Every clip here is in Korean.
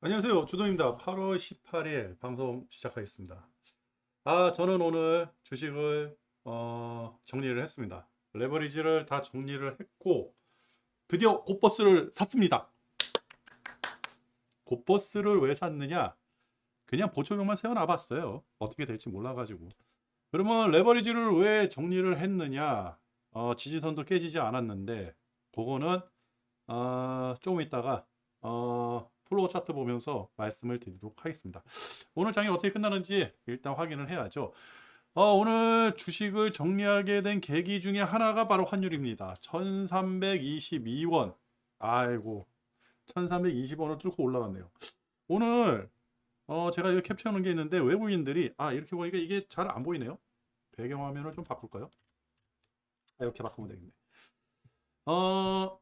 안녕하세요. 주동입니다. 8월 18일 방송 시작하겠습니다. 저는 오늘 주식을 정리를 했습니다. 레버리지를 다 정리를 했고 드디어 곧버스를 샀습니다. 곧버스를 왜 샀느냐? 그냥 보초병만 세워놔 봤어요. 어떻게 될지 몰라가지고. 그러면 레버리지를 왜 정리를 했느냐? 지지선도 깨지지 않았는데 그거는 조금 있다가 플로우 차트 보면서 말씀을 드리도록 하겠습니다. 오늘 장이 어떻게 끝나는지 일단 확인을 해야죠. 오늘 주식을 정리하게 된 계기 중에 하나가 바로 환율입니다. 1322원. 아이고, 1320원을 뚫고 올라갔네요. 오늘 제가 이거 캡처해 놓은 게 있는데 외국인들이 이렇게 보니까 이게 잘 안 보이네요. 배경화면을 좀 바꿀까요? 이렇게 바꾸면 되겠네. 어,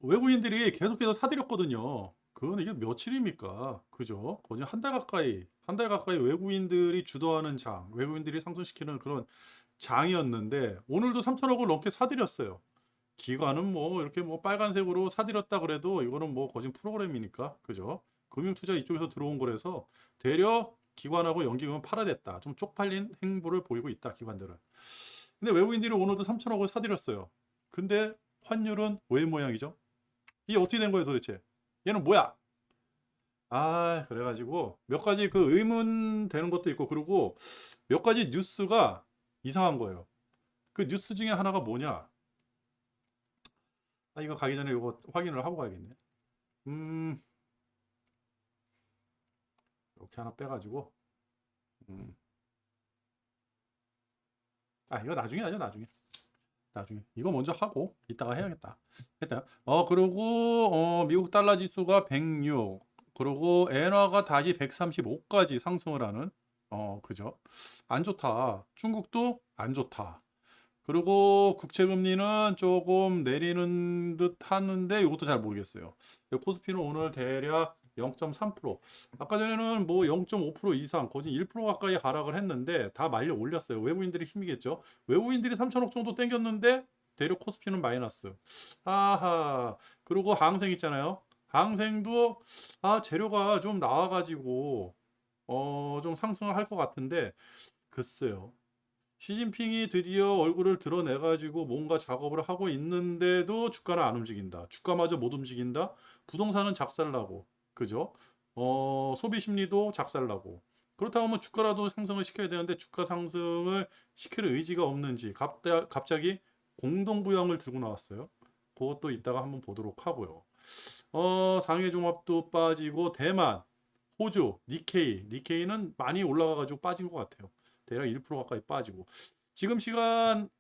외국인들이 계속해서 사들였거든요. 그건 이게 며칠입니까? 그죠? 거의 한 달 가까이 외국인들이 주도하는 장, 외국인들이 상승시키는 그런 장이었는데, 오늘도 3천억을 넘게 사들였어요. 기관은 뭐, 이렇게 뭐 빨간색으로 사들였다 그래도 이거는 뭐 거진 프로그램이니까, 그죠? 금융투자 이쪽에서 들어온 거라서 대려 기관하고 연기금은 팔아댔다. 좀 쪽팔린 행보를 보이고 있다, 기관들은. 근데 외국인들이 오늘도 3천억을 사들였어요. 근데 환율은 왜 모양이죠? 이게 어떻게 된 거예요 도대체? 얘는 뭐야? 그래가지고 몇 가지 그 의문 되는 것도 있고, 그리고 몇 가지 뉴스가 이상한 거예요. 그 뉴스 중에 하나가 뭐냐? 이거 가기 전에 이거 확인을 하고 가야겠네. 음, 이렇게 하나 빼가지고, 음, 이거 나중에 하죠, 나중에. 나중에. 이거 먼저 하고, 이따가 해야겠다. 일단, 그리고, 미국 달러 지수가 106, 그리고 엔화가 다시 135까지 상승을 하는, 그죠? 안 좋다. 중국도 안 좋다. 그리고 국채 금리는 조금 내리는 듯 하는데 이것도 잘 모르겠어요. 코스피는 오늘 대략 0.3%. 아까 전에는 뭐 0.5% 이상, 거진 1% 가까이 하락을 했는데 다 말려 올렸어요. 외국인들이 힘이겠죠. 외국인들이 3천억 정도 땡겼는데 대략 코스피는 마이너스. 아하. 그리고 항생 있잖아요. 항생도 재료가 좀 나와가지고 좀 상승을 할 것 같은데 글쎄요. 시진핑이 드디어 얼굴을 드러내가지고 뭔가 작업을 하고 있는데도 주가는 안 움직인다. 주가마저 못 움직인다. 부동산은 작살나고, 그죠? 소비 심리도 작살나고. 그렇다고 하면 주가라도 상승을 시켜야 되는데 주가 상승을 시킬 의지가 없는지 갑자기 공동부양을 들고 나왔어요. 그것도 이따가 한번 보도록 하고요. 상해종합도 빠지고 대만, 호주, 니케이는 많이 올라가가지고 빠진 것 같아요. 대략 1% 가까이 빠지고. 지금 시간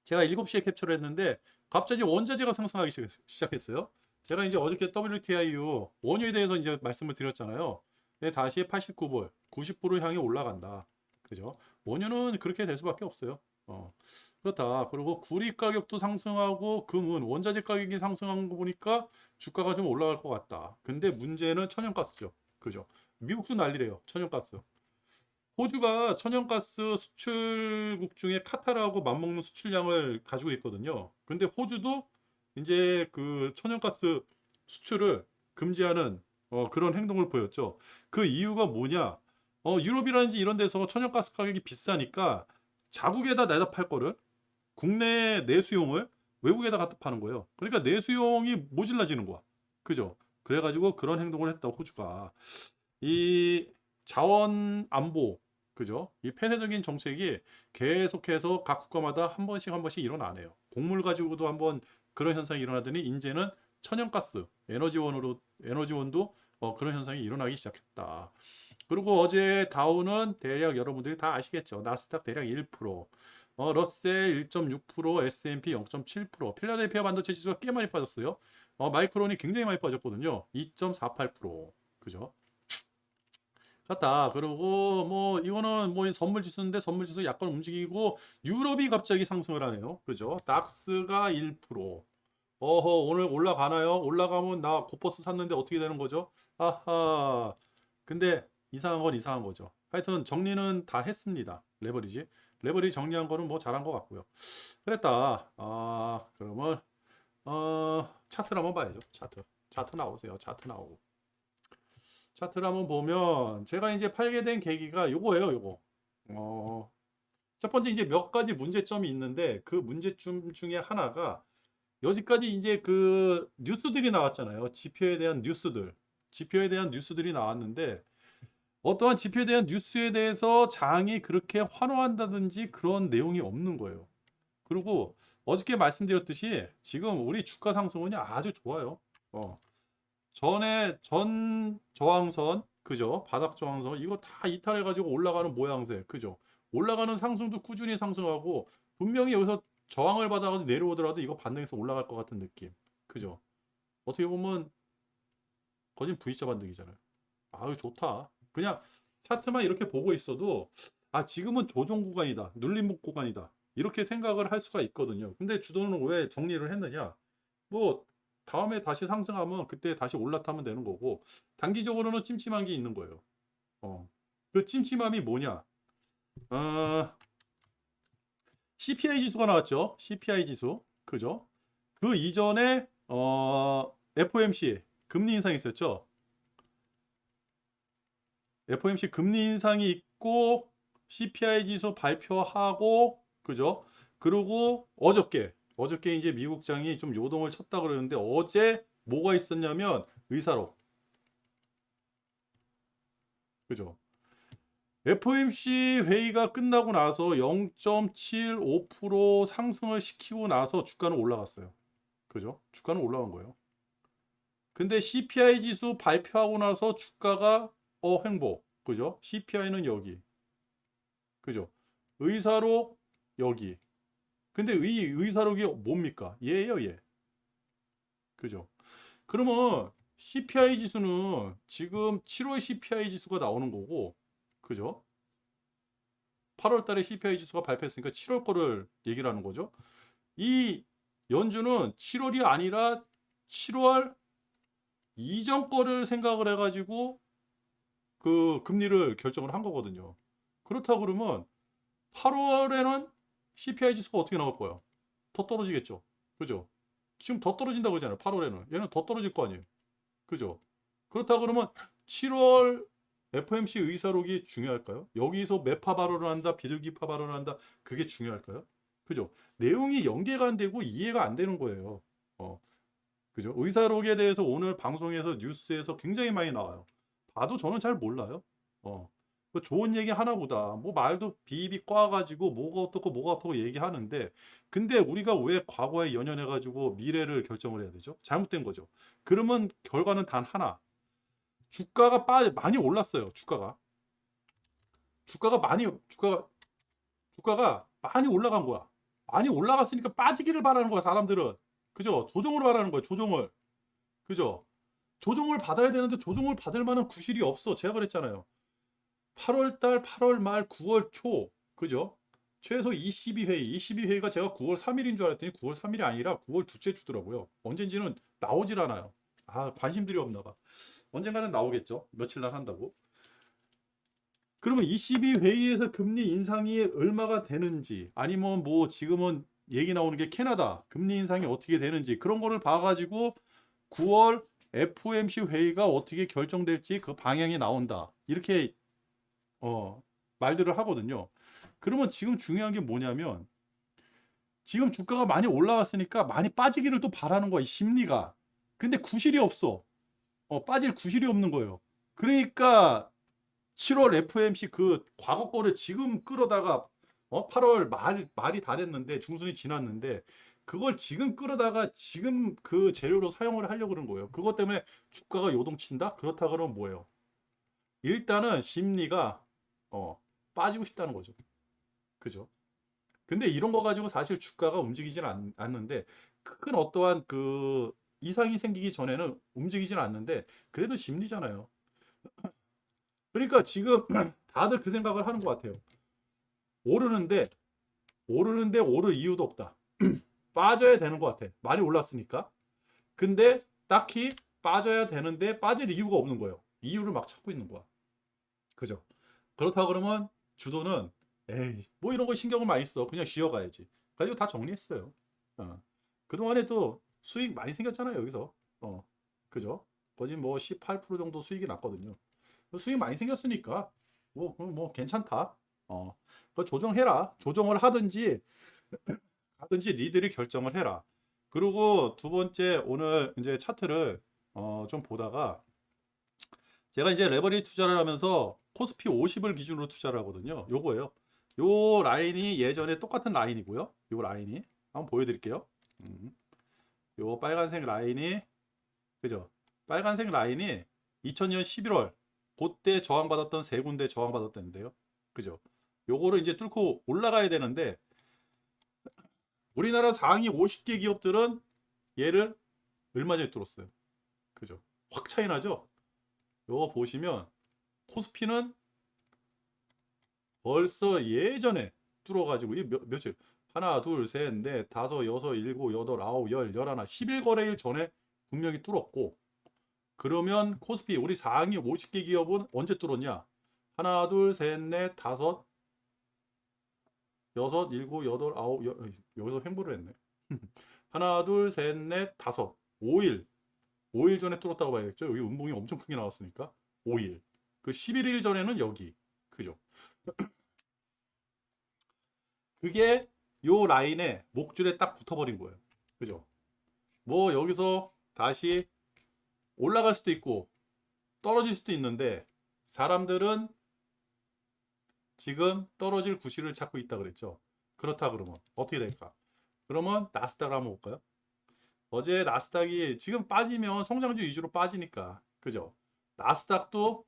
제가 7시에 캡처를 했는데 갑자기 원자재가 상승하기 시작했어요. 제가 이제 어저께 WTIU 원유에 대해서 이제 말씀을 드렸잖아요. 근데 다시 89불, 90불을 향해 올라간다. 그죠? 원유는 그렇게 될 수밖에 없어요. 그렇다. 그리고 구리 가격도 상승하고 금은 원자재 가격이 상승한 거 보니까 주가가 좀 올라갈 것 같다. 근데 문제는 천연가스죠. 그죠? 미국도 난리래요. 천연가스. 호주가 천연가스 수출국 중에 카타르하고 맞먹는 수출량을 가지고 있거든요. 근데 호주도 이제 그 천연가스 수출을 금지하는 그런 행동을 보였죠. 그 이유가 뭐냐? 유럽이라든지 이런 데서 천연가스 가격이 비싸니까 자국에다 내다 팔 거를 국내 내수용을 외국에다 갖다 파는 거예요. 그러니까 내수용이 모질라지는 거야. 그죠? 그래가지고 그런 행동을 했다, 호주가. 이 자원 안보, 그죠? 이 폐쇄적인 정책이 계속해서 각 국가마다 한 번씩 일어나네요. 곡물 가지고도 한번 그런 현상이 일어나더니 이제는 천연가스, 에너지원도 그런 현상이 일어나기 시작했다. 그리고 어제 다우는 대략 여러분들이 다 아시겠죠. 나스닥 대략 1%, 러셀 1.6%, S&P 0.7%, 필라델피아 반도체 지수가 꽤 많이 빠졌어요. 마이크론이 굉장히 많이 빠졌거든요. 2.48%. 그죠? 같다. 그리고 뭐 이거는 뭐 선물 지수인데 선물 지수 약간 움직이고 유럽이 갑자기 상승을 하네요. 그죠? 닥스가 1%. 오늘 올라가나요? 올라가면 나 고퍼스 샀는데 어떻게 되는 거죠? 아하. 근데 이상한 건 이상한 거죠. 하여튼 정리는 다 했습니다. 레버리지 정리한 거는 뭐 잘한 것 같고요. 그랬다. 그러면 차트를 한번 봐야죠. 차트 나오세요. 차트 나오고. 차트를 한번 보면 제가 이제 팔게 된 계기가 요거예요, 요거. 첫 번째 이제 몇 가지 문제점이 있는데 그 문제점 중에 하나가 여지까지 이제 그 뉴스들이 나왔잖아요. 지표에 대한 뉴스들. 지표에 대한 뉴스들이 나왔는데 어떠한 지표에 대한 뉴스에 대해서 장이 그렇게 환호한다든지 그런 내용이 없는 거예요. 그리고 어저께 말씀드렸듯이 지금 우리 주가 상승은요 아주 좋아요. 전에 전 저항선 그죠? 바닥 저항선 이거 다 이탈해 가지고 올라가는 모양새 그죠? 올라가는 상승도 꾸준히 상승하고 분명히 여기서 저항을 받아가지고 내려오더라도 이거 반등해서 올라갈 것 같은 느낌 그죠? 어떻게 보면 거진 V자 반등이잖아요. 아유 좋다. 그냥 차트만 이렇게 보고 있어도 아 지금은 조정 구간이다. 눌림목 구간이다. 이렇게 생각을 할 수가 있거든요. 근데 주도는 왜 정리를 했느냐? 뭐 다음에 다시 상승하면 그때 다시 올라타면 되는 거고 단기적으로는 찜찜한 게 있는 거예요. 그 찜찜함이 뭐냐? 어, CPI 지수가 나왔죠. CPI 지수. 그죠? 그 이전에 FOMC 금리 인상이 있었죠. FOMC 금리 인상이 있고 CPI 지수 발표하고 그죠? 그리고 어저께 이제 미국장이 좀 요동을 쳤다 그러는데 어제 뭐가 있었냐면 의사록 그죠? FOMC 회의가 끝나고 나서 0.75% 상승을 시키고 나서 주가는 올라갔어요. 그죠? 주가는 올라간 거예요. 근데 CPI 지수 발표하고 나서 주가가 행보. 그죠? CPI는 여기. 그죠? 의사록 여기. 근데 의사록이 뭡니까? 얘예요, 얘. 그죠? 그러면 CPI 지수는 지금 7월 CPI 지수가 나오는 거고, 그죠? 8월 달에 CPI 지수가 발표했으니까 7월 거를 얘기를 하는 거죠. 이 연준은 7월이 아니라 7월 이전 거를 생각을 해가지고 그 금리를 결정을 한 거거든요. 그렇다 그러면 8월에는 CPI 지수가 어떻게 나올 거예요? 더 떨어지겠죠. 그죠? 지금 더 떨어진다고 하잖아요. 8월에는. 얘는 더 떨어질 거 아니에요. 그죠? 그렇다 그러면 7월 FOMC 의사록이 중요할까요? 여기서 매파 발언을 한다, 비둘기파 발언을 한다. 그게 중요할까요? 그죠? 내용이 연계가 안 되고 이해가 안 되는 거예요. 그죠? 의사록에 대해서 오늘 방송에서 뉴스에서 굉장히 많이 나와요. 봐도 저는 잘 몰라요. 그 좋은 얘기 하나보다 뭐 말도 비입이 꽈가지고 뭐가 어떻고 뭐가 어떻고 얘기하는데 근데 우리가 왜 과거에 연연해가지고 미래를 결정을 해야 되죠? 잘못된 거죠. 그러면 결과는 단 하나. 주가가 많이 올랐어요. 주가가 많이 올라간 거야. 많이 올라갔으니까 빠지기를 바라는 거야, 사람들은. 그죠? 조정을 바라는 거야, 조정을. 그죠? 조정을 받아야 되는데 조정을 받을 만한 구실이 없어. 제가 그랬잖아요. 8월 달, 8월 말, 9월 초. 그죠? 최소 22회의. 22회의가 제가 9월 3일인 줄 알았더니 9월 3일이 아니라 9월 둘째 주더라고요. 언젠지는 나오질 않아요. 아, 관심들이 없나 봐. 언젠가는 나오겠죠. 며칠 날 한다고. 그러면 22회의에서 금리 인상이 얼마가 되는지 아니면 뭐 지금은 얘기 나오는 게 캐나다 금리 인상이 어떻게 되는지 그런 거를 봐가지고 9월 FOMC 회의가 어떻게 결정될지 그 방향이 나온다. 이렇게 말들을 하거든요. 그러면 지금 중요한 게 뭐냐면 지금 주가가 많이 올라왔으니까 많이 빠지기를 또 바라는 거야. 이 심리가. 근데 구실이 없어. 빠질 구실이 없는 거예요. 그러니까 7월 FOMC 그 과거 거를 지금 끌어다가 8월 말이 다 됐는데 중순이 지났는데 그걸 지금 끌어다가 지금 그 재료로 사용을 하려고 그런 거예요. 그것 때문에 주가가 요동친다? 그렇다 그러면 뭐예요? 일단은 심리가 빠지고 싶다는 거죠. 그죠? 근데 이런 거 가지고 사실 주가가 움직이지는 않는데 큰 어떠한 그 이상이 생기기 전에는 움직이지는 않는데 그래도 심리잖아요. 그러니까 지금 다들 그 생각을 하는 것 같아요. 오르는데 오를 이유도 없다. 빠져야 되는 것 같아. 많이 올랐으니까. 근데 딱히 빠져야 되는데 빠질 이유가 없는 거예요. 이유를 막 찾고 있는 거야. 그죠? 그렇다 그러면 주도는 에이 뭐 이런 거 신경을 많이 써. 그냥 쉬어가야지. 가지고 다 정리했어요. 그동안에 또 수익 많이 생겼잖아요. 여기서. 그죠? 거의 뭐 18% 정도 수익이 났거든요. 수익 많이 생겼으니까 뭐 괜찮다. 그 조정해라. 조정을 하든지 니들이 결정을 해라. 그리고 두 번째 오늘 이제 차트를 좀 보다가 제가 이제 레버리지 투자를 하면서 코스피 50을 기준으로 투자를 하거든요. 요거예요. 요 라인이 예전에 똑같은 라인이고요. 요 라인이 한번 보여드릴게요. 요 빨간색 라인이 그죠? 빨간색 라인이 2000년 11월 그때 저항받았던 세 군데 저항받았던데요. 그죠? 요거를 이제 뚫고 올라가야 되는데 우리나라 상위 50개 기업들은 얘를 얼마 전에 뚫었어요. 그죠? 확 차이 나죠? 요거 보시면 코스피는 벌써 예전에 뚫어가지고 이 며칠 하나 둘셋넷 다섯 여섯 일곱 여덟 아홉 열 열하나 10일 거래일 전에 분명히 뚫었고 그러면 코스피 우리 상위 50개 기업은 언제 뚫었냐? 하나 둘셋넷 다섯 여섯 일곱 여덟 아홉 여기서 횡보를 했네. 하나 둘셋넷 다섯 5일 전에 뚫었다고 봐야겠죠. 여기 운봉이 엄청 크게 나왔으니까 5일 그 11일 전에는 여기 그죠? 그게 요 라인에 목줄에 딱 붙어버린 거예요. 그죠? 뭐 여기서 다시 올라갈 수도 있고 떨어질 수도 있는데 사람들은 지금 떨어질 구실을 찾고 있다 그랬죠. 그렇다 그러면 어떻게 될까? 그러면 나스닥 한번 볼까요? 어제 나스닥이 지금 빠지면 성장주 위주로 빠지니까 그죠? 나스닥도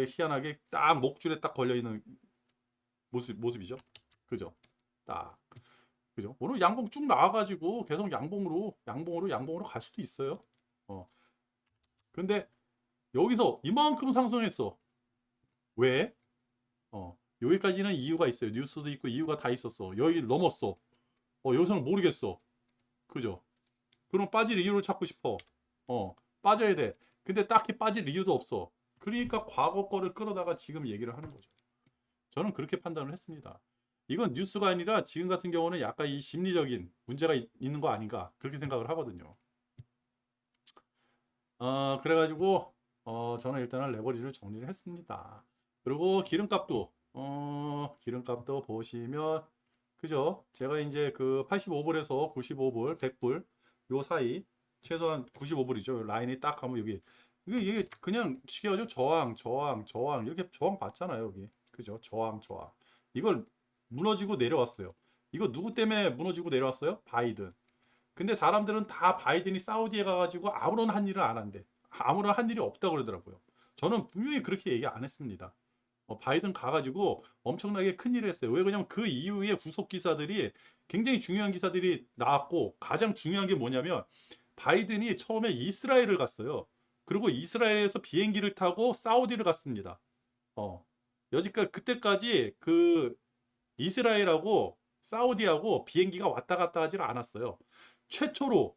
희한하게 딱 목줄에 딱 걸려있는 모습이죠. 그죠? 딱 그죠? 오늘 양봉 쭉 나와가지고 계속 양봉으로 갈 수도 있어요. 어. 근데 여기서 이만큼 상승했어. 왜? 여기까지는 이유가 있어요. 뉴스도 있고 이유가 다 있었어. 여기 넘었어. 여기서는 모르겠어. 그죠? 그럼 빠질 이유를 찾고 싶어. 빠져야 돼. 근데 딱히 빠질 이유도 없어. 그러니까 과거 거를 끌어다가 지금 얘기를 하는 거죠. 저는 그렇게 판단을 했습니다. 이건 뉴스가 아니라 지금 같은 경우는 약간 이 심리적인 문제가 있는 거 아닌가 그렇게 생각을 하거든요. 그래가지고 저는 일단은 레버리지를 정리를 했습니다. 그리고 기름값도 보시면 그죠? 제가 이제 그 85불에서 95불, 100불 요 사이 최소한 95불이죠. 라인이 딱 가면 여기 이게 그냥 쉽게 하죠. 저항 이렇게 저항 봤잖아요. 여기 그죠? 저항 이걸 무너지고 내려왔어요. 이거 누구 때문에 무너지고 내려왔어요? 바이든. 근데 사람들은 다 바이든이 사우디에 가가지고 아무런 한 일을 안 한대. 아무런 한 일이 없다고 그러더라고요. 저는 분명히 그렇게 얘기 안 했습니다. 바이든 가가지고 엄청나게 큰 일을 했어요. 왜 그러냐면 그 이후에 후속 기사들이 굉장히 중요한 기사들이 나왔고 가장 중요한 게 뭐냐면 바이든이 처음에 이스라엘을 갔어요. 그리고 이스라엘에서 비행기를 타고 사우디를 갔습니다. 여지까지 그때까지 그 이스라엘하고 사우디하고 비행기가 왔다 갔다 하질 않았어요. 최초로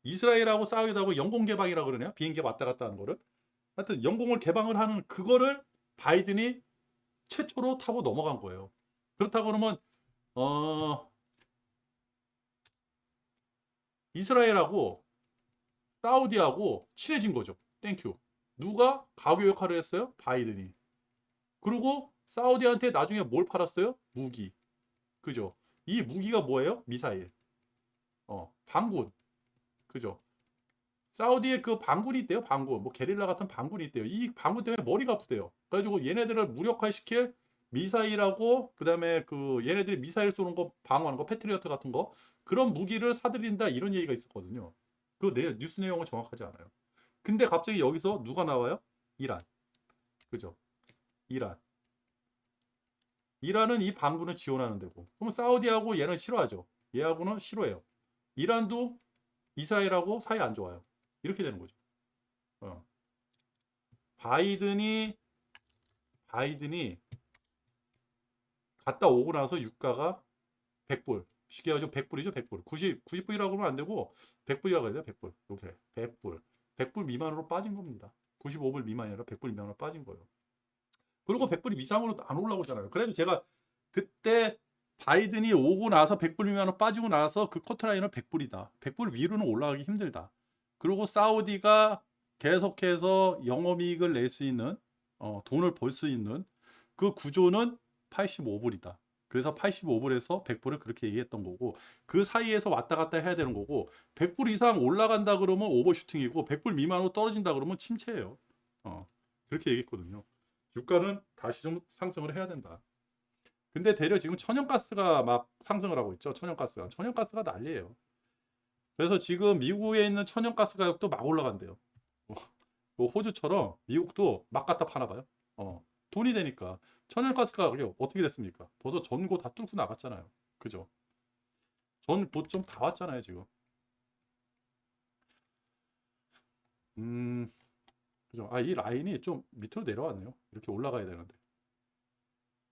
이스라엘하고 사우디하고 영공 개방이라 그러네요. 비행기가 왔다 갔다 하는 거를. 하여튼 영공을 개방을 하는 그거를 바이든이 최초로 타고 넘어간 거예요. 그렇다고 그러면 이스라엘하고 사우디하고 친해진 거죠. 땡큐. 누가 가교 역할을 했어요? 바이든이. 그리고 사우디한테 나중에 뭘 팔았어요? 무기. 그죠? 이 무기가 뭐예요? 미사일. 반군. 그죠? 사우디에 그 반군이 있대요. 반군. 뭐 게릴라 같은 반군이 있대요. 이 반군 때문에 머리가 아프대요. 그래가지고 얘네들을 무력화시킬 미사일하고 그다음에 그 얘네들이 미사일 쏘는 거 방어하는 거 패트리어트 같은 거 그런 무기를 사들인다 이런 얘기가 있었거든요. 그 뉴스 내용은 정확하지 않아요. 근데 갑자기 여기서 누가 나와요? 이란. 그죠? 이란. 이란은 이 반군을 지원하는 데고. 그럼 사우디하고 얘는 싫어하죠. 얘하고는 싫어해요. 이란도 이스라엘하고 사이 안 좋아요. 이렇게 되는 거죠. 바이든이 갔다 오고 나서 유가가 100불. 쉽게 하죠. 100불이죠. 100불. 90불이라고 하면 안 되고 100불이라고 해야 돼요. 100불. 이렇게 100불. 100불 미만으로 빠진 겁니다. 95불 미만이 아니라 100불 미만으로 빠진 거예요. 그리고 100불 이상으로 안 올라오잖아요. 그래도 제가 그때 바이든이 오고 나서 100불 미만으로 빠지고 나서 그 커트라인은 100불이다. 100불 위로는 올라가기 힘들다. 그리고 사우디가 계속해서 영업이익을 낼 수 있는 돈을 벌 수 있는 그 구조는 85불이다. 그래서 85불에서 100불을 그렇게 얘기했던 거고 그 사이에서 왔다 갔다 해야 되는 거고 100불 이상 올라간다 그러면 오버슈팅이고 100불 미만으로 떨어진다 그러면 침체예요. 그렇게 얘기했거든요. 유가는 다시 좀 상승을 해야 된다. 근데 대려 지금 천연가스가 막 상승을 하고 있죠. 천연가스가 난리예요. 그래서 지금 미국에 있는 천연가스 가격도 막 올라간대요. 뭐 호주처럼 미국도 막 갖다 파나 봐요. 돈이 되니까. 천연가스 가격이 어떻게 됐습니까? 벌써 전고 다 뚫고 나갔잖아요. 그죠? 전 보점 다 왔잖아요, 지금. 음, 그죠? 이 라인이 좀 밑으로 내려왔네요. 이렇게 올라가야 되는데.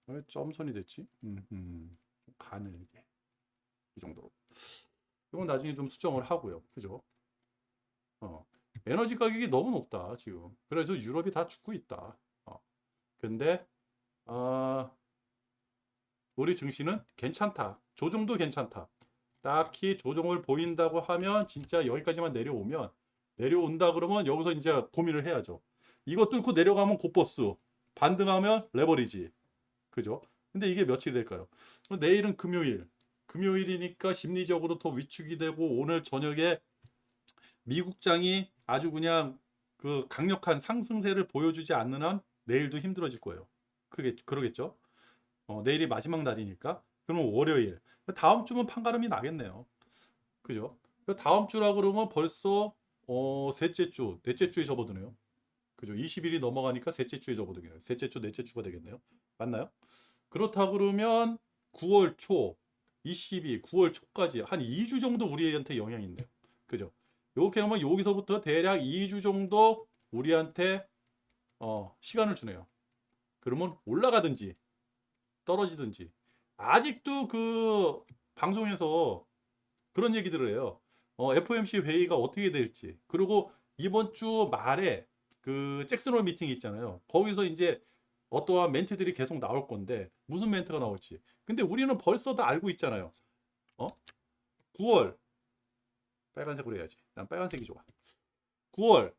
왜 점선이 됐지? 가는 이게. 이 정도로. 이건 나중에 좀 수정을 하고요. 그죠? 어. 에너지 가격이 너무 높다, 지금. 그래서 유럽이 다 죽고 있다. 근데, 어, 우리 증시는 괜찮다. 조정도 괜찮다. 딱히 조정을 보인다고 하면 진짜 여기까지만 내려온다 그러면 여기서 이제 고민을 해야죠. 이거 뚫고 내려가면 곧버스, 반등하면 레버리지. 그죠? 근데 이게 며칠 될까요? 내일은 금요일. 금요일이니까 심리적으로 더 위축이 되고 오늘 저녁에 미국장이 아주 그냥 그 강력한 상승세를 보여주지 않는 한 내일도 힘들어질 거예요. 그러겠죠? 내일이 마지막 날이니까. 그러면 월요일. 다음 주면 판가름이 나겠네요. 그죠? 다음 주라 그러면 벌써 셋째 주, 넷째 주에 접어드네요. 그죠? 20일이 넘어가니까 셋째 주에 접어드네요. 셋째 주, 넷째 주가 되겠네요. 맞나요? 그렇다 그러면 9월 초, 9월 초까지 한 2주 정도 우리한테 영향이 있네요. 그죠? 이렇게 하면 여기서부터 대략 2주 정도 우리한테 시간을 주네요. 그러면 올라가든지 떨어지든지. 아직도 그 방송에서 그런 얘기들을 해요. FOMC 회의가 어떻게 될지. 그리고 이번 주 말에 그 잭슨홀 미팅이 있잖아요. 거기서 이제 어떠한 멘트들이 계속 나올 건데 무슨 멘트가 나올지. 근데 우리는 벌써 다 알고 있잖아요. 9월 빨간색으로 해야지. 난 빨간색이 좋아. 9월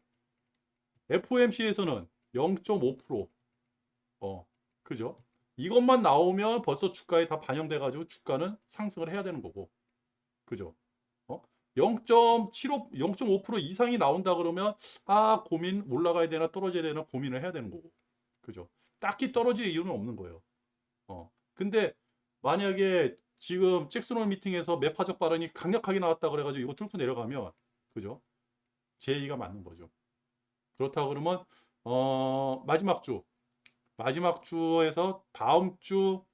FOMC에서는 0.5%. 그죠? 이것만 나오면 벌써 주가에 다 반영돼 가지고 주가는 상승을 해야 되는 거고. 그죠? 0.75, 0.5% 이상이 나온다 그러면 고민 올라가야 되나 떨어져야 되나 고민을 해야 되는 거고. 그죠? 딱히 떨어질 이유는 없는 거예요. 근데 만약에 지금 잭슨홀 미팅에서 매파적 발언이 강력하게 나왔다 그래가지고 이거 뚫고 내려가면 그죠? 제 얘기가 맞는 거죠. 그렇다 그러면 마지막 주에서 다음 주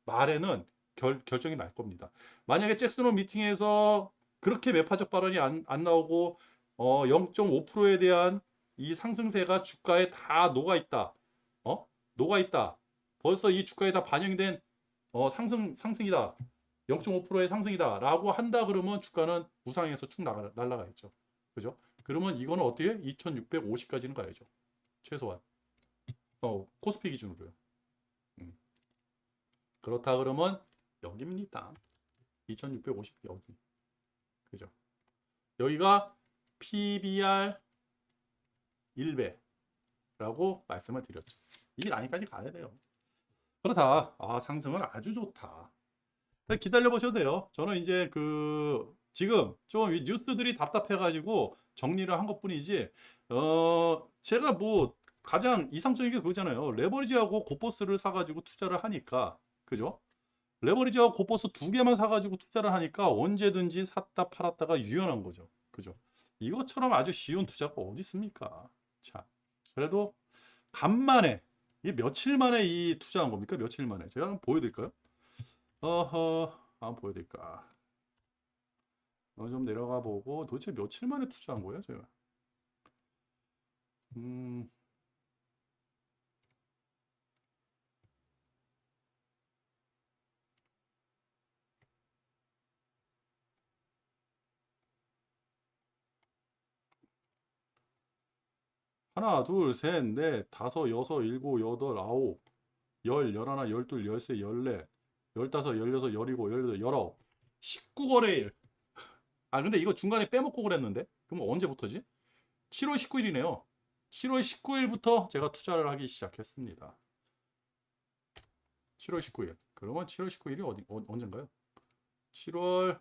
말에는 결정이 날 겁니다. 만약에 잭슨홀 미팅에서 그렇게 매파적 발언이 안 나오고 0.5%에 대한 이 상승세가 주가에 다 녹아 있다. 녹아 있다. 벌써 이 주가에 다 반영이 된 상승이다. 0.5%의 상승이다. 라고 한다 그러면 주가는 우상에서 쭉 날아가겠죠. 그죠? 그러면 이거는 어떻게? 2650까지는 가야죠. 최소한. 코스피 기준으로요. 음. 그렇다 그러면 여기입니다. 2650 여기. 그죠? 여기가 PBR 1배라고 말씀을 드렸죠. 이 라인까지 가야 돼요. 그렇다. 상승은 아주 좋다. 기다려 보셔도 돼요. 저는 이제 지금 좀 뉴스들이 답답해가지고 정리를 한 것뿐이지. 제가 뭐 가장 이상적인 게 그거잖아요. 레버리지하고 고퍼스를 사가지고 투자를 하니까, 그죠? 레버리지하고 고퍼스 두 개만 사가지고 투자를 하니까 언제든지 샀다 팔았다가 유연한 거죠. 그죠? 이것처럼 아주 쉬운 투자가 어디 있습니까? 자, 그래도 간만에 이 며칠 만에 이 투자한 겁니까? 며칠 만에 제가 한번 보여드릴까요? 한번 보여드릴까? 좀 내려가 보고 도대체 며칠 만에 투자한 거예요, 제가? 음, 하나, 둘, 셋, 넷, 다섯, 여섯, 일곱, 여덟, 아홉, 열, 열하나, 열둘, 열세, 열넷, 열다섯, 열여섯, 열일곱, 열여덟, 열아홉, 19거래일. 근데 이거 중간에 빼먹고 그랬는데? 그럼 언제부터지? 7월 19일이네요. 7월 19일부터 제가 투자를 하기 시작했습니다. 7월 19일. 그러면 7월 19일이 언젠가요? 7월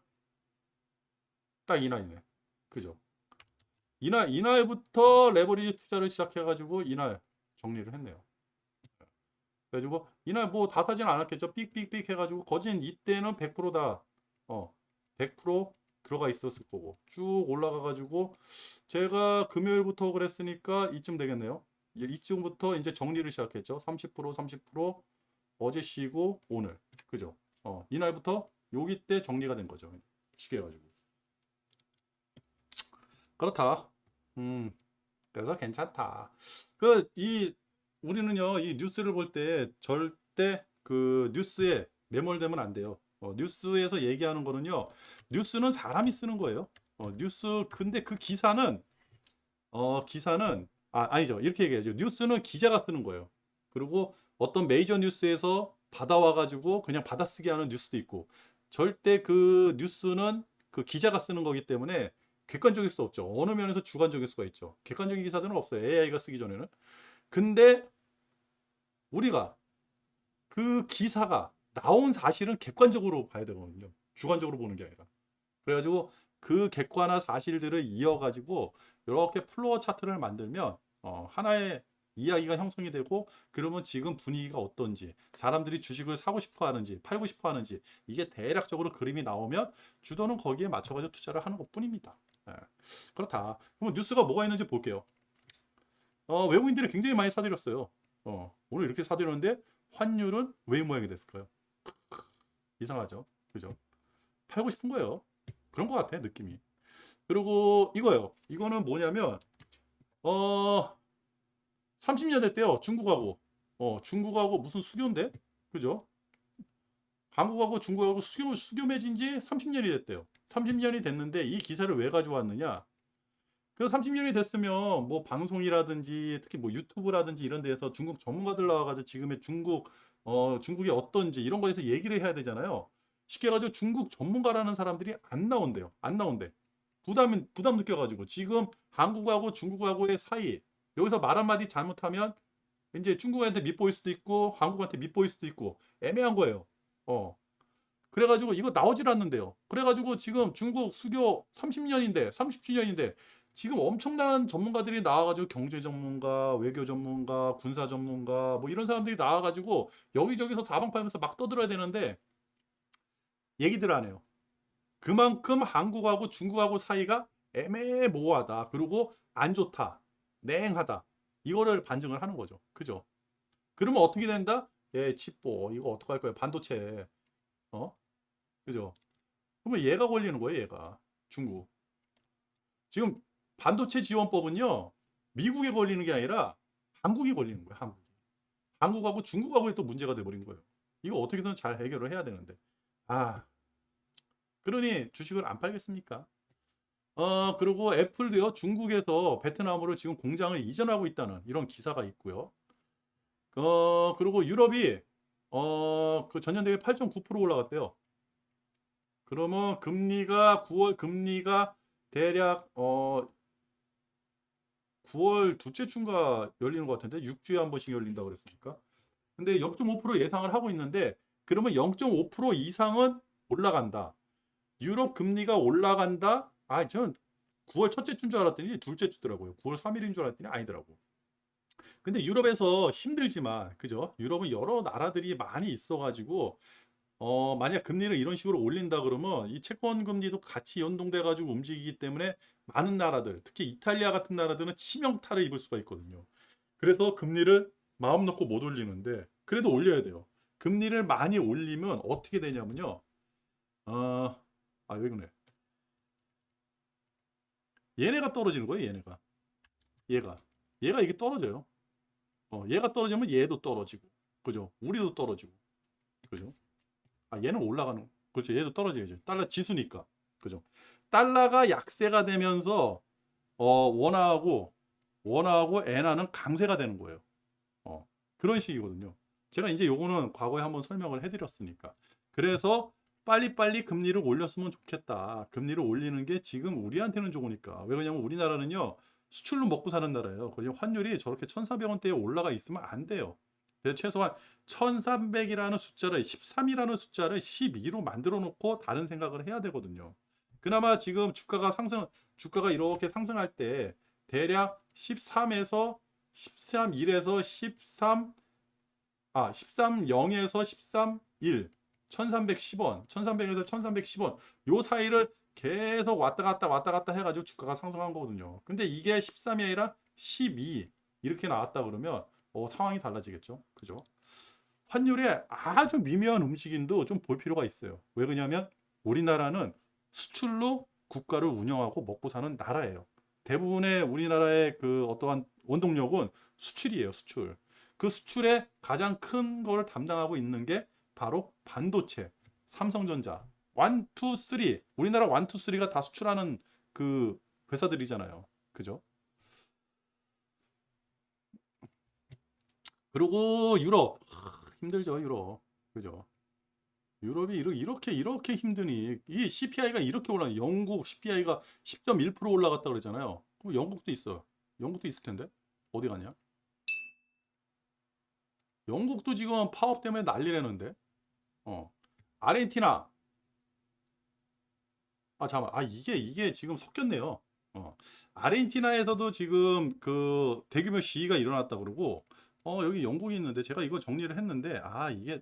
딱 이날이네. 그죠? 이날부터 레버리지 투자를 시작해가지고 이날 정리를 했네요. 그래가지고 이날 뭐 다 사진 않았겠죠? 삑삑삑 해가지고 거진 이때는 100%다 100% 들어가 있었을 거고 쭉 올라가가지고 제가 금요일부터 그랬으니까 이쯤 되겠네요. 이쯤부터 이제 정리를 시작했죠. 30% 어제 쉬고 오늘 그죠? 이날부터 여기 때 정리가 된 거죠. 쉽게 해가지고 그렇다. 그래서 괜찮다. 우리는요, 이 뉴스를 볼 때 절대 그 뉴스에 매몰되면 안 돼요. 뉴스에서 얘기하는 거는요, 뉴스는 사람이 쓰는 거예요. 근데 그 기사는, 아니죠. 이렇게 얘기하죠. 뉴스는 기자가 쓰는 거예요. 그리고 어떤 메이저 뉴스에서 받아와가지고 그냥 받아쓰기 하는 뉴스도 있고, 절대 그 뉴스는 그 기자가 쓰는 거기 때문에 객관적일 수 없죠. 어느 면에서 주관적일 수가 있죠. 객관적인 기사들은 없어요. AI가 쓰기 전에는. 근데 우리가 그 기사가 나온 사실은 객관적으로 봐야 되거든요. 주관적으로 보는 게 아니라. 그래가지고 그 객관화 사실들을 이어가지고 이렇게 플로어 차트를 만들면 하나의 이야기가 형성이 되고 그러면 지금 분위기가 어떤지 사람들이 주식을 사고 싶어 하는지 팔고 싶어 하는지 이게 대략적으로 그림이 나오면 주도는 거기에 맞춰가지고 투자를 하는 것 뿐입니다. 예. 그렇다. 그럼 뉴스가 뭐가 있는지 볼게요. 외국인들이 굉장히 많이 사들였어요. 오늘 이렇게 사들였는데 환율은 왜 이 모양이 됐을까요? 이상하죠. 그죠? 팔고 싶은 거예요. 그런 것 같아, 느낌이. 그리고 이거요. 이거는 뭐냐면, 30년 됐대요. 중국하고. 중국하고 무슨 수교인데? 그죠? 한국하고 중국하고 수교 맺은 지 30년이 됐대요. 30년이 됐는데 이 기사를 왜 가져왔느냐? 그 30년이 됐으면 뭐 방송이라든지 특히 뭐 유튜브라든지 이런 데에서 중국 전문가들 나와가지고 지금의 중국이 어떤지 이런 거에서 얘기를 해야 되잖아요. 쉽게 해가지고 중국 전문가라는 사람들이 안 나온대요. 안 나온대. 부담 느껴가지고 지금 한국하고 중국하고의 사이 여기서 말 한마디 잘못하면 이제 중국한테 밉보일 수도 있고 한국한테 밉보일 수도 있고 애매한 거예요. 어. 그래가지고 이거 나오질 않는데요. 그래가지고 지금 중국 수교 30년인데 30주년인데 지금 엄청난 전문가들이 나와가지고 경제 전문가, 외교 전문가, 군사 전문가 뭐 이런 사람들이 나와가지고 여기저기서 사방팔면서 막 떠들어야 되는데 얘기들 안 해요. 그만큼 한국하고 중국하고 사이가 애매모호하다. 그리고 안 좋다. 냉하다. 이거를 반증을 하는 거죠. 그죠? 그러면 어떻게 된다? 예, 칩보 이거 어떡할 거예요? 반도체. 어? 그죠? 그러면 얘가 걸리는 거예요, 얘가. 중국. 지금 반도체 지원법은요, 미국에 걸리는 게 아니라 한국이 걸리는 거예요, 한국이. 한국하고 중국하고의 또 문제가 돼버린 거예요. 이거 어떻게든 잘 해결을 해야 되는데. 아, 그러니 주식을 안 팔겠습니까? 그리고 애플도요, 중국에서 베트남으로 지금 공장을 이전하고 있다는 이런 기사가 있고요. 그리고 유럽이, 그 전년 대비 8.9% 올라갔대요. 그러면 9월 금리가 대략 9월 둘째 주인가 열리는 것 같은데 6주에 한 번씩 열린다고 그랬으니까. 근데 0.5% 예상을 하고 있는데 그러면 0.5% 이상은 올라간다. 유럽 금리가 올라간다. 저는 9월 첫째 주인 줄 알았더니 둘째 주더라고요. 9월 3일인 줄 알았더니 아니더라고. 근데 유럽에서 힘들지만 그죠? 유럽은 여러 나라들이 많이 있어가지고 만약 금리를 이런 식으로 올린다 그러면 이 채권 금리도 같이 연동돼 가지고 움직이기 때문에 많은 나라들, 특히 이탈리아 같은 나라들은 치명타를 입을 수가 있거든요. 그래서 금리를 마음 놓고 못 올리는데 그래도 올려야 돼요. 금리를 많이 올리면 어떻게 되냐면요. 왜 그래? 얘네가 떨어지는 거예요, 얘네가. 얘가. 얘가 이게 떨어져요. 얘가 떨어지면 얘도 떨어지고. 그죠? 우리도 떨어지고. 그죠? 얘는 올라가는. 그렇죠. 얘도 떨어져야죠. 달러 지수니까. 그죠? 달러가 약세가 되면서 원화하고 엔화는 강세가 되는 거예요. 그런 식이거든요. 제가 이제 요거는 과거에 한번 설명을 해드렸으니까. 그래서 빨리빨리 금리를 올렸으면 좋겠다. 금리를 올리는 게 지금 우리한테는 좋으니까. 왜 그러냐면 우리나라는요. 수출로 먹고 사는 나라예요. 그래서 환율이 저렇게 1,400원대에 올라가 있으면 안 돼요. 그래서 최소한 1,300이라는 숫자를 13이라는 숫자를 12로 만들어 놓고 다른 생각을 해야 되거든요. 그나마 지금 주가가 이렇게 상승할 때 대략 13에서 13, 1에서 13, 0에서 13, 1, 1310원, 1300에서 1310원 요 사이를 계속 왔다 갔다 해가지고 주가가 상승한 거거든요. 근데 이게 13이 아니라 12 이렇게 나왔다 그러면 상황이 달라지겠죠. 그죠? 환율의 아주 미묘한 움직임도 좀 볼 필요가 있어요. 왜 그러냐면 우리나라는 수출로 국가를 운영하고 먹고 사는 나라예요. 대부분의 우리나라의 그 어떠한 원동력은 수출이에요, 수출. 그 수출의 가장 큰 걸 담당하고 있는 게 바로 반도체, 삼성전자, 1, 2, 3. 우리나라 1, 2, 3가 다 수출하는 그 회사들이잖아요. 그죠? 그리고 유럽. 힘들죠, 유럽. 그죠? 유럽이 이렇게 힘드니 이 CPI가 이렇게 올라 영국 CPI가 10.1% 올라갔다 그러잖아요. 그럼 영국도 있어. 영국도 있을 텐데 어디 갔냐? 영국도 지금 파업 때문에 난리라는데. 어. 아르헨티나. 잠깐. 이게 지금 섞였네요. 어. 아르헨티나에서도 지금 그 대규모 시위가 일어났다 그러고 여기 영국이 있는데 제가 이거 정리를 했는데 이게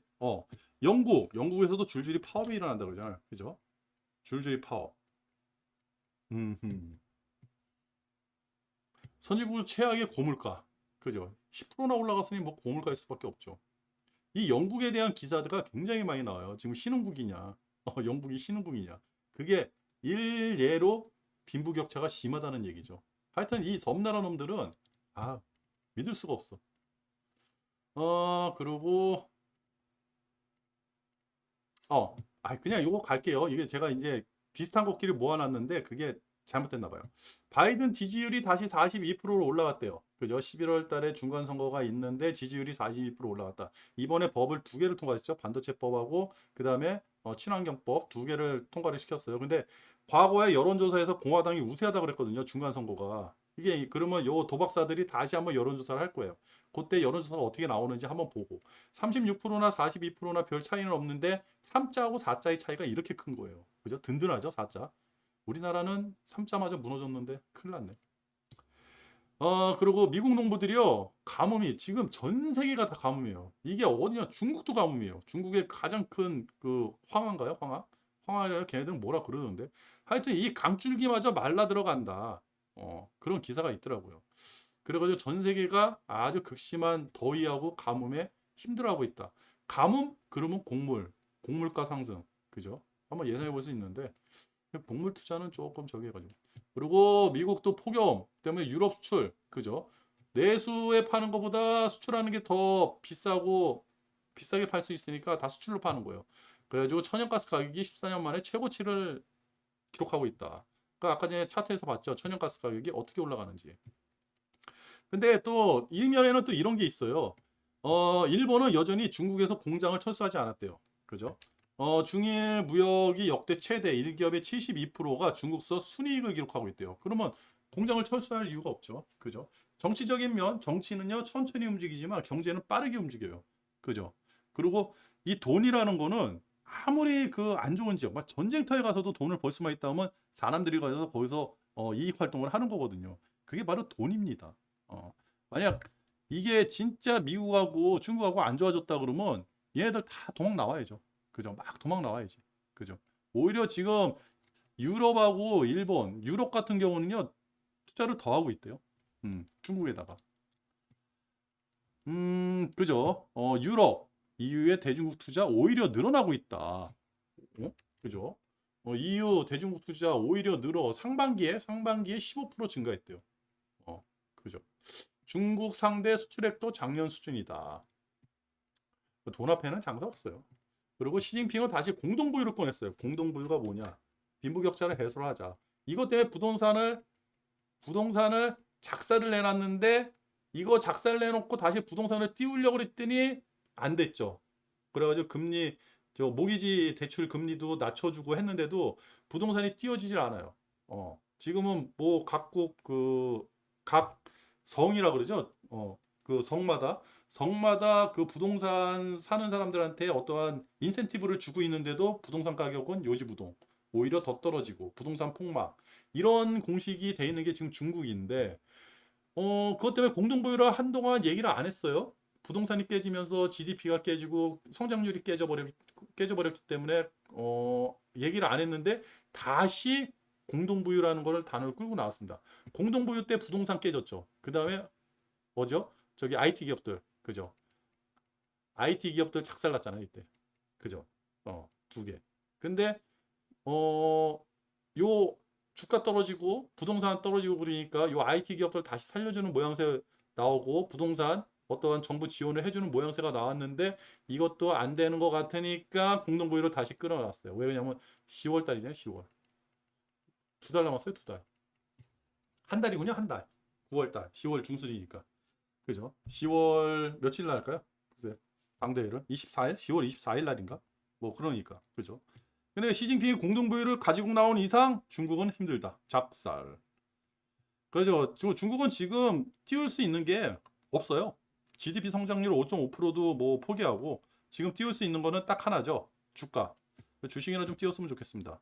영국에서도 줄줄이 파업이 일어난다 그러잖아요. 그죠? 줄줄이 파업. 음. 선진국 최악의 고물가. 그죠? 10%나 올라갔으니 뭐 고물가일 수밖에 없죠. 이 영국에 대한 기사가 굉장히 많이 나와요. 지금 신흥국이냐, 영국이 신흥국이냐. 그게 일례로 빈부격차가 심하다는 얘기죠. 하여튼 이 섬나라 놈들은 믿을 수가 없어. 그리고 그냥 요거 갈게요. 이게 제가 이제 비슷한 것끼리 모아놨는데 그게 잘못됐나 봐요. 바이든 지지율이 다시 42%로 올라갔대요. 그죠? 11월 달에 중간 선거가 있는데 지지율이 42% 올라갔다. 이번에 법을 두 개를 통과했죠. 반도체법하고 그다음에 친환경법 두 개를 통과를 시켰어요. 근데 과거에 여론조사에서 공화당이 우세하다 그랬거든요. 중간 선거가. 이게 그러면 요 도박사들이 다시 한번 여론조사를 할 거예요. 그때 여론조사가 어떻게 나오는지 한번 보고 36%나 42%나 별 차이는 없는데 3자하고 4자의 차이가 이렇게 큰 거예요. 그죠? 든든하죠, 4자. 우리나라는 3자마저 무너졌는데 큰일 났네. 그리고 미국 농부들이요. 가뭄이 지금 전 세계가 다 가뭄이에요. 이게 어디냐? 중국도 가뭄이에요. 중국의 가장 큰 그 황화인가요? 황화? 황화를 걔네들은 뭐라 그러는데. 하여튼 이 강줄기마저 말라 들어간다. 그런 기사가 있더라고요. 그래가지고 전 세계가 아주 극심한 더위하고 가뭄에 힘들어하고 있다. 가뭄? 그러면 곡물가 상승. 그죠? 한번 예상해 볼 수 있는데 곡물 투자는 조금 저기 해가지고. 그리고 미국도 폭염 때문에 유럽 수출. 그죠? 내수에 파는 것보다 수출하는 게 더 비싸고 비싸게 팔 수 있으니까 다 수출로 파는 거예요. 그래가지고 천연가스 가격이 14년 만에 최고치를 기록하고 있다. 그러니까 아까 전에 차트에서 봤죠. 천연가스 가격이 어떻게 올라가는지. 근데 또 이면에는 또 이런 게 있어요. 일본은 여전히 중국에서 공장을 철수하지 않았대요. 그죠? 중일 무역이 역대 최대 1기업의 72%가 중국서 순이익을 기록하고 있대요. 그러면 공장을 철수할 이유가 없죠. 그죠? 정치적인 면, 정치는요, 천천히 움직이지만 경제는 빠르게 움직여요. 그죠? 그리고 이 돈이라는 거는 아무리 그 안 좋은 지역, 막 전쟁터에 가서도 돈을 벌 수만 있다면 사람들이 가서 거기서 이익 활동을 하는 거거든요. 그게 바로 돈입니다. 만약 이게 진짜 미국하고 중국하고 안 좋아졌다 그러면 얘네들 다 도망 나와야죠. 그죠? 막 도망 나와야지. 그죠? 오히려 지금 유럽하고 일본, 유럽 같은 경우는요, 투자를 더 하고 있대요. 중국에다가. 그죠? 유럽, EU의 대중국 투자 오히려 늘어나고 있다. 그죠? EU 대중국 투자 오히려 상반기에 15% 증가했대요. 그죠? 중국 상대 수출액도 작년 수준이다. 돈 앞에는 장사 없어요. 그리고 시진핑은 다시 공동부유를 꺼냈어요. 공동부유가 뭐냐? 빈부격차를 해소하자. 이것 때문에 부동산을 작사를 내놨는데 이거 작사를 내놓고 다시 부동산을 띄우려고 그랬더니 안 됐죠. 그래가지고 모기지 대출 금리도 낮춰주고 했는데도 부동산이 띄워지질 않아요. 지금은 뭐 각국 각 성이라 그러죠. 그 성마다 그 부동산 사는 사람들한테 어떠한 인센티브를 주고 있는데도 부동산 가격은 요지부동 오히려 더 떨어지고 부동산 폭락 이런 공식이 돼 있는 게 지금 중국인데 그것 때문에 공동부유를 한동안 얘기를 안 했어요. 부동산이 깨지면서 GDP가 깨지고 성장률이 깨져버렸기 때문에 얘기를 안 했는데 다시 공동부유라는 걸 단어를 끌고 나왔습니다. 공동부유 때 부동산 깨졌죠. 그 다음에 뭐죠? 저기 IT 기업들, 그죠? IT 기업들 작살났잖아요, 이때. 그죠? 두 개. 근데 요 주가 떨어지고 부동산 떨어지고 그러니까 요 IT 기업들 다시 살려주는 모양새 나오고 부동산 어떠한 정부 지원을 해주는 모양새가 나왔는데 이것도 안 되는 것 같으니까 공동부유로 다시 끌어놨어요. 왜냐면 10월 달이잖아요. 10월. 두 달 남았어요. 두 달. 한 달이군요. 한 달. 9월 달. 10월 중순이니까. 그죠? 10월 며칠 날 할까요? 글쎄. 당대회를 24일? 10월 24일 날인가? 뭐 그러니까. 그죠? 근데 시진핑이 공동부유를 가지고 나온 이상 중국은 힘들다. 작살. 그래서 중국은 지금 띄울 수 있는 게 없어요. GDP 성장률 5.5%도 뭐 포기하고 지금 띄울 수 있는 거는 딱 하나죠. 주가. 주식이나 좀 띄웠으면 좋겠습니다.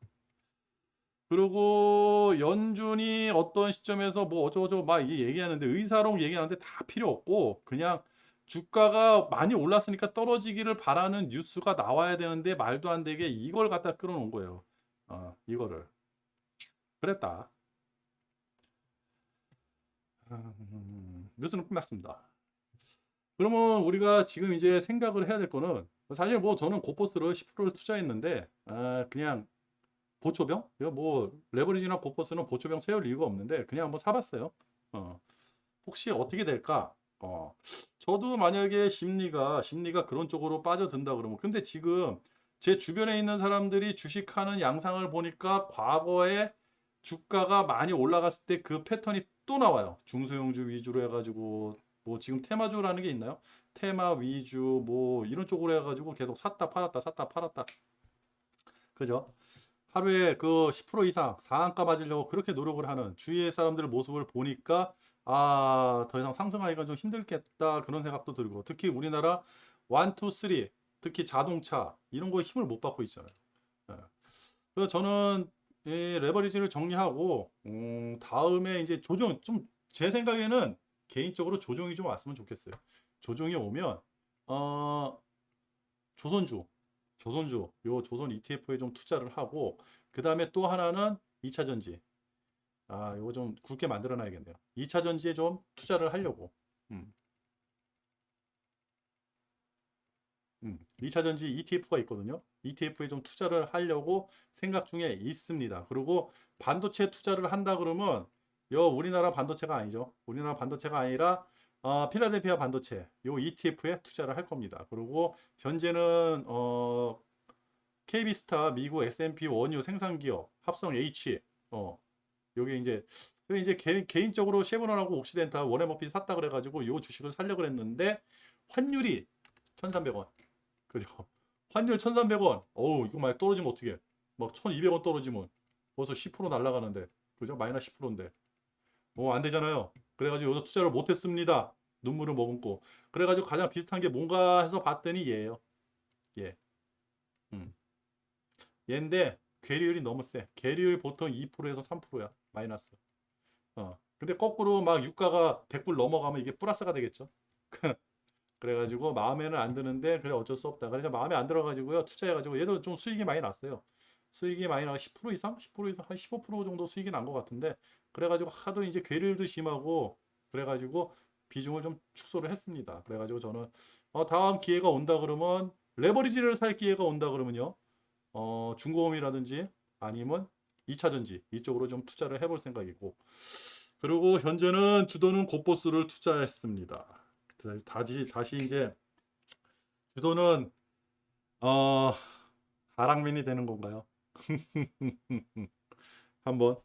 그리고 연준이 어떤 시점에서 뭐 어쩌고저쩌고 막 이게 얘기하는데 의사록 얘기하는데 다 필요 없고 그냥 주가가 많이 올랐으니까 떨어지기를 바라는 뉴스가 나와야 되는데 말도 안 되게 이걸 갖다 끌어놓은 거예요. 이거를. 그랬다. 뉴스는 끝났습니다. 그러면 우리가 지금 이제 생각을 해야 될 거는 사실 뭐 저는 고퍼스를 10%를 투자했는데 그냥 보초병? 이거 뭐 레버리지나 고퍼스는 보초병 세울 이유가 없는데 그냥 한번 사봤어요. 어, 혹시 어떻게 될까? 저도 만약에 심리가 그런 쪽으로 빠져든다 그러면 근데 지금 제 주변에 있는 사람들이 주식하는 양상을 보니까 과거에 주가가 많이 올라갔을 때 그 패턴이 또 나와요. 중소형주 위주로 해가지고 뭐 지금 테마주라는 게 있나요? 테마 위주 뭐 이런 쪽으로 해가지고 계속 샀다 팔았다 샀다 팔았다 그죠? 하루에 그 10% 이상 상한가 맞으려고 그렇게 노력을 하는 주위의 사람들의 모습을 보니까 더 이상 상승하기가 좀 힘들겠다 그런 생각도 들고 특히 우리나라 1, 2, 3 특히 자동차 이런 거에 힘을 못 받고 있잖아요. 예. 그래서 저는 이 레버리지를 정리하고 다음에 이제 조정 좀 제 생각에는 개인적으로 조정이 좀 왔으면 좋겠어요. 조정이 오면 어 조선주 요 조선 ETF에 좀 투자를 하고 그 다음에 또 하나는 2차 전지 이거 좀 굵게 만들어 놔야겠네요. 2차 전지에 좀 투자를 하려고. 음, 2차 전지 ETF가 있거든요. ETF에 좀 투자를 하려고 생각 중에 있습니다. 그리고 반도체 투자를 한다 그러면 우리나라 반도체가 아니죠. 우리나라 반도체가 아니라 필라델피아 반도체 요 ETF에 투자를 할 겁니다. 그리고 현재는 KB스타 미국 S&P 원유 생산기업 합성 H 요게 이제 개인적으로 쉐보론하고 옥시덴탈 워렌 버핏이 샀다 그래가지고 요 주식을 살려고 그랬는데 환율이 1,300원 그죠? 환율 1,300원. 어우, 이거 많이 떨어지면 어떻게? 막 1,200원 떨어지면 벌써 10% 날라가는데. 그죠? 마이너스 10%인데. 안 되잖아요. 그래가지고 여기서 투자를 못 했습니다. 눈물을 머금고. 그래가지고 가장 비슷한 게 뭔가 해서 봤더니 얘예요. 얘. 음. 얘인데 괴리율이 너무 세. 괴리율 보통 2%에서 3%야. 마이너스. 근데 거꾸로 막 유가가 100불 넘어가면 이게 플러스가 되겠죠. 그래가지고 마음에는 안 드는데 그래 어쩔 수 없다. 그래서 마음에 안 들어가지고요 투자해가지고 얘도 좀 수익이 많이 났어요. 수익이 많이 나 10% 이상, 10% 이상 한 15% 정도 수익이 난 것 같은데 그래가지고 하도 이제 괴리율도 심하고 그래가지고 비중을 좀 축소를 했습니다. 그래가지고 저는 다음 기회가 온다 그러면 레버리지를 살 기회가 온다 그러면요 중고금이라든지 아니면 2차 전지 이쪽으로 좀 투자를 해볼 생각이고 그리고 현재는 주도는 고포스를 투자했습니다. 다시 이제 주도는 어 하락맨이 되는 건가요? 한번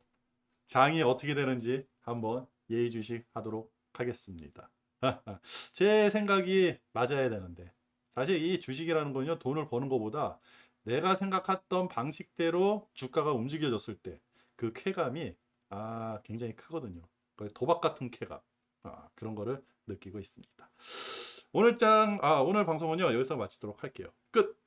장이 어떻게 되는지 한번 예의주시하도록 하겠습니다. 제 생각이 맞아야 되는데 사실 이 주식이라는 건요 돈을 버는 것보다 내가 생각했던 방식대로 주가가 움직여졌을 때 그 쾌감이 굉장히 크거든요. 거의 도박 같은 쾌감, 그런 거를 느끼고 있습니다. 오늘 방송은요 여기서 마치도록 할게요. 끝.